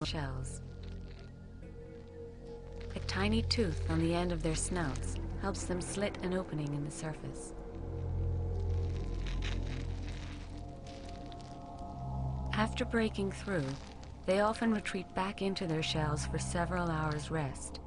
shells. A tiny tooth on the end of their snouts helps them slit an opening in the surface. After breaking through, they often retreat back into their shells for several hours' rest.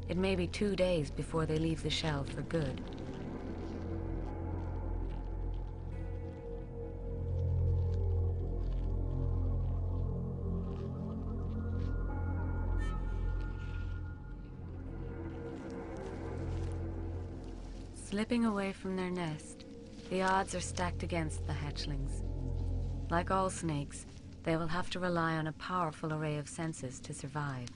It may be 2 days before they leave the shell for good. Slipping away from their nest, the odds are stacked against the hatchlings. Like all snakes, they will have to rely on a powerful array of senses to survive.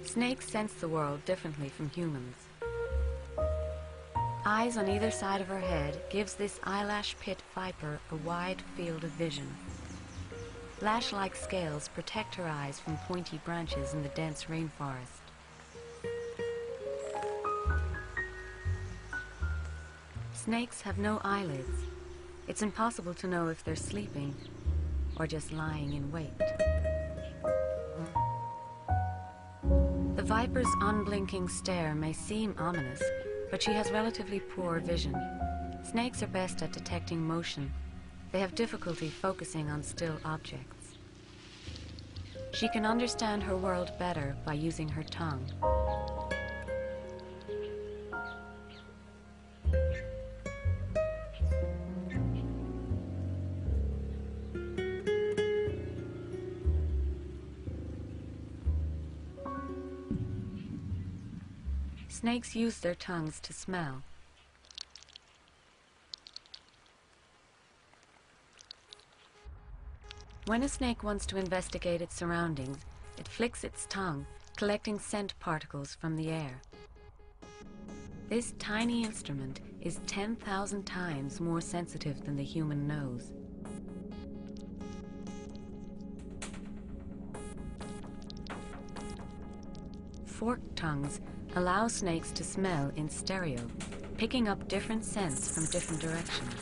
Snakes sense the world differently from humans. Eyes on either side of her head gives this eyelash pit viper a wide field of vision. Lash-like scales protect her eyes from pointy branches in the dense rainforest. Snakes have no eyelids. It's impossible to know if they're sleeping or just lying in wait. The viper's unblinking stare may seem ominous, but she has relatively poor vision. Snakes are best at detecting motion. They have difficulty focusing on still objects. She can understand her world better by using her tongue. Snakes use their tongues to smell. When a snake wants to investigate its surroundings, it flicks its tongue, collecting scent particles from the air. This tiny instrument is 10,000 times more sensitive than the human nose. Forked tongues allow snakes to smell in stereo, picking up different scents from different directions.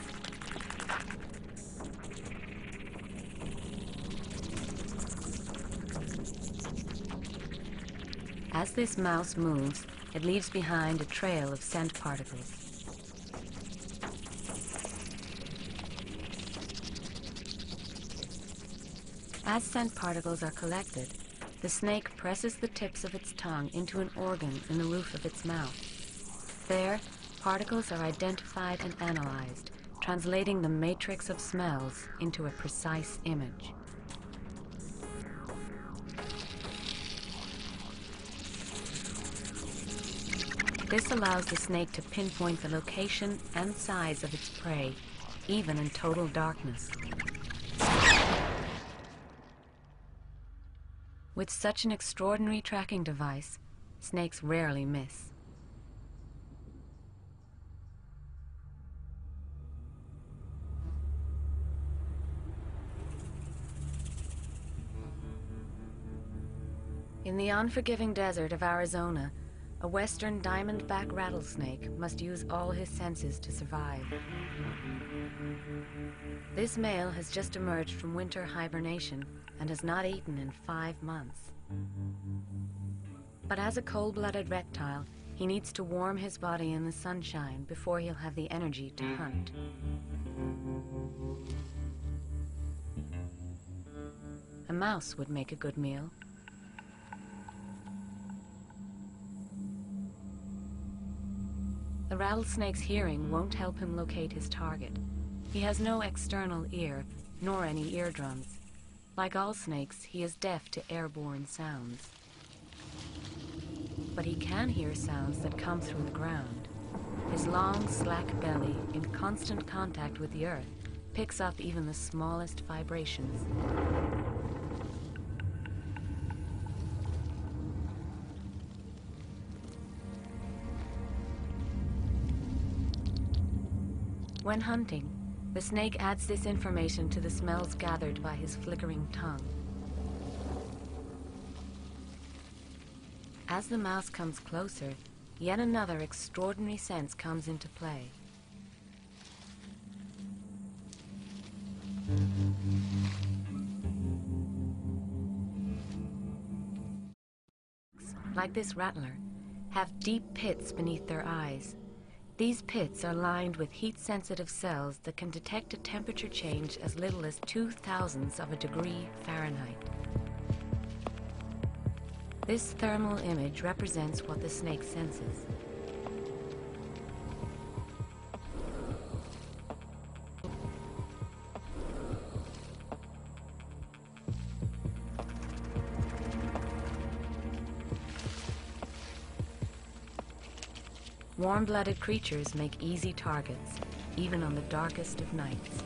As this mouse moves, it leaves behind a trail of scent particles. As scent particles are collected, the snake presses the tips of its tongue into an organ in the roof of its mouth. There, particles are identified and analyzed, translating the matrix of smells into a precise image. This allows the snake to pinpoint the location and size of its prey, even in total darkness. With such an extraordinary tracking device, snakes rarely miss. In the unforgiving desert of Arizona, a western diamondback rattlesnake must use all his senses to survive. This male has just emerged from winter hibernation and has not eaten in 5 months. But as a cold-blooded reptile, he needs to warm his body in the sunshine before he'll have the energy to hunt. A mouse would make a good meal. The rattlesnake's hearing won't help him locate his target. He has no external ear, nor any eardrums. Like all snakes, he is deaf to airborne sounds. But he can hear sounds that come through the ground. His long, slack belly, in constant contact with the earth, picks up even the smallest vibrations. When hunting, The snake adds this information to the smells gathered by his flickering tongue. As the mouse comes closer, yet another extraordinary sense comes into play. Like this rattler, have deep pits beneath their eyes. These pits are lined with heat-sensitive cells that can detect a temperature change as little as 0.002 of a degree Fahrenheit. This thermal image represents what the snake senses. Warm-blooded creatures make easy targets, even on the darkest of nights.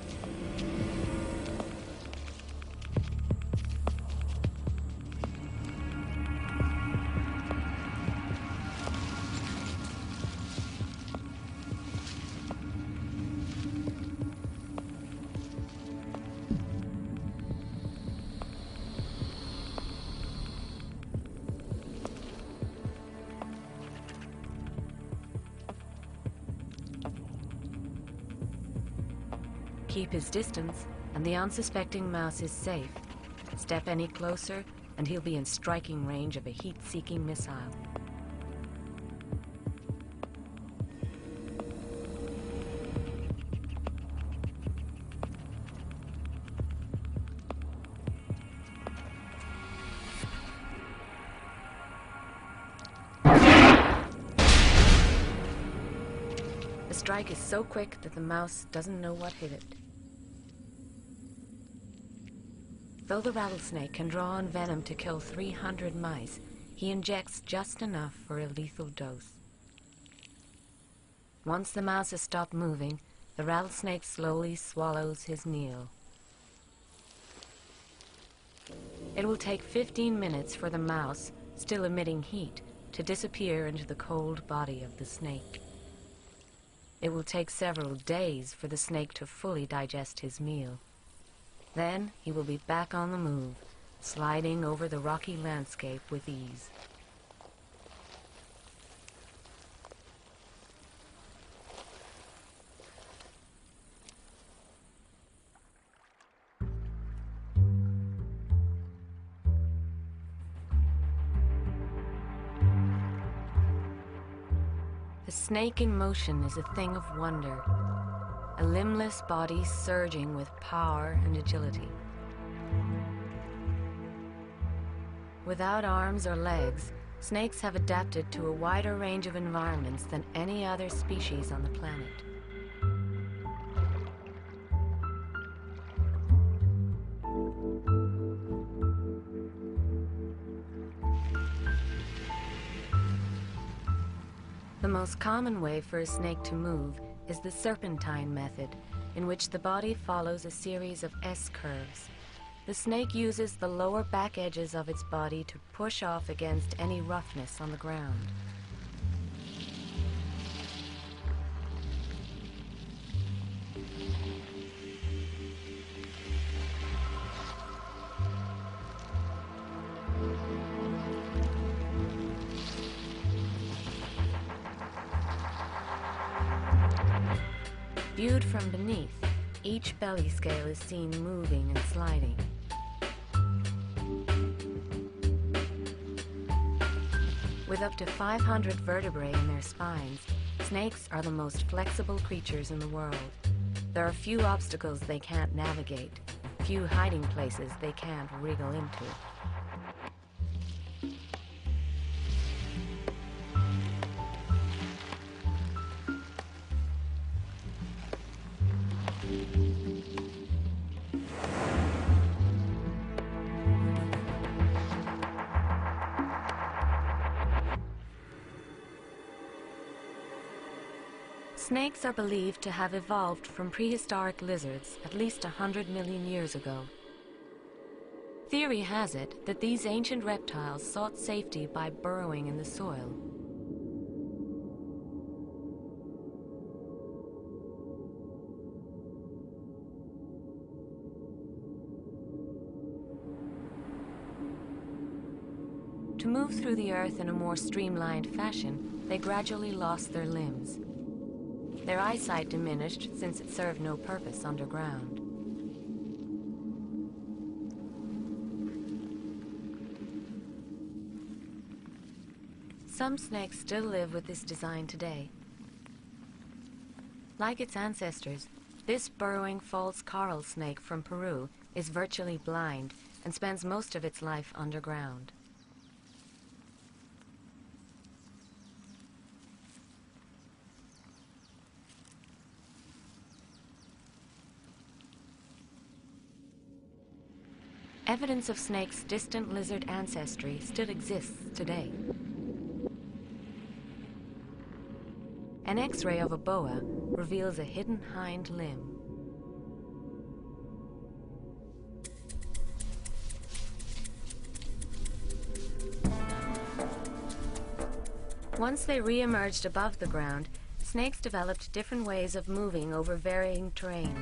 Keep his distance, and the unsuspecting mouse is safe. Step any closer, and he'll be in striking range of a heat-seeking missile. The strike is so quick that the mouse doesn't know what hit it. Though the rattlesnake can draw on venom to kill 300 mice, he injects just enough for a lethal dose. Once the mouse has stopped moving, the rattlesnake slowly swallows his meal. It will take 15 minutes for the mouse, still emitting heat, to disappear into the cold body of the snake. It will take several days for the snake to fully digest his meal. Then he will be back on the move, sliding over the rocky landscape with ease. The snake in motion is a thing of wonder. A limbless body surging with power and agility. Without arms or legs, snakes have adapted to a wider range of environments than any other species on the planet. The most common way for a snake to move is the serpentine method, in which the body follows a series of S-curves. The snake uses the lower back edges of its body to push off against any roughness on the ground. Viewed from beneath, each belly scale is seen moving and sliding. With up to 500 vertebrae in their spines, snakes are the most flexible creatures in the world. There are few obstacles they can't navigate, few hiding places they can't wriggle into. Snakes are believed to have evolved from prehistoric lizards at least 100 million years ago. Theory has it that these ancient reptiles sought safety by burrowing in the soil. To move through the earth in a more streamlined fashion, they gradually lost their limbs. Their eyesight diminished since it served no purpose underground. Some snakes still live with this design today. Like its ancestors, this burrowing false coral snake from Peru is virtually blind and spends most of its life underground. Evidence of snakes' distant lizard ancestry still exists today. An X-ray of a boa reveals a hidden hind limb. Once they re-emerged above the ground, snakes developed different ways of moving over varying terrains.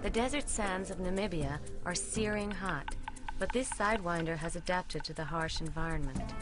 The desert sands of Namibia are searing hot, but this sidewinder has adapted to the harsh environment.